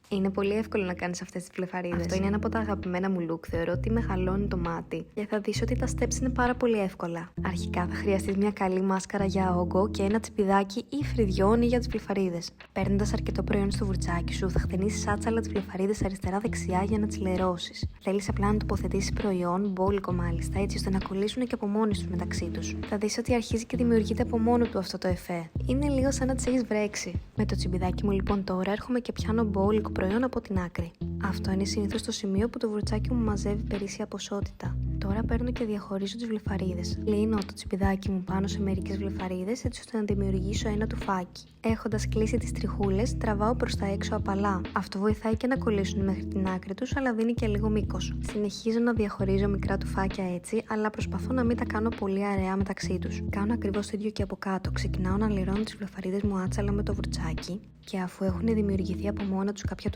Είναι πολύ εύκολο να κάνεις αυτές τις βλεφαρίδες. Αυτό είναι ένα από τα αγαπημένα μου look. Θεωρώ ότι μεγαλώνει το μάτι και θα δεις ότι τα steps είναι πάρα πολύ εύκολα. Αρχικά θα χρειαστείς μια καλή μάσκαρα για όγκο και ένα τσιπιδάκι ή φρυδιώνει για τις βλεφαρίδες. Παίρνοντας αρκετό προϊόν στο βουρτσάκι σου, θα χτενίσεις άτσαλα τις βλεφαρίδες αριστερά-δεξιά για να τις λερώσεις. Θέλεις απλά να τοποθετήσεις προϊόν, μπόλικο μάλιστα, έτσι ώστε να κολλήσουν και από μόνοι τους μεταξύ τους. Θα δεις ότι αρχίζει και δημιουργείται από μόνο του αυτό το εφέ. Είναι λίγο σαν να τις έχεις βρέξει. Με το τσιμπιδάκι μου λοιπόν τώρα έρχομαι και πιάνω μπόλικο προϊόν από την άκρη. Αυτό είναι συνήθως το σημείο που το βουρτσάκι μου μαζεύει περίσσια ποσότητα. Τώρα παίρνω και διαχωρίζω τις βλεφαρίδες. Λύνω το τσιπιδάκι μου πάνω σε μερικές βλεφαρίδες έτσι ώστε να δημιουργήσω ένα τουφάκι. Έχοντας κλείσει τις τριχούλες, τραβάω προς τα έξω απαλά. Αυτό βοηθάει και να κολλήσουν μέχρι την άκρη τους, αλλά δίνει και λίγο μήκος. Συνεχίζω να διαχωρίζω μικρά τουφάκια έτσι, αλλά προσπαθώ να μην τα κάνω πολύ αραιά μεταξύ τους. Κάνω ακριβώς το ίδιο και από κάτω. Ξεκινάω να λερώνω τις βλεφαρίδες μου άτσαλα με το βουρτσάκι και αφού έχουν δημιουργηθεί από μόνα τους κάποια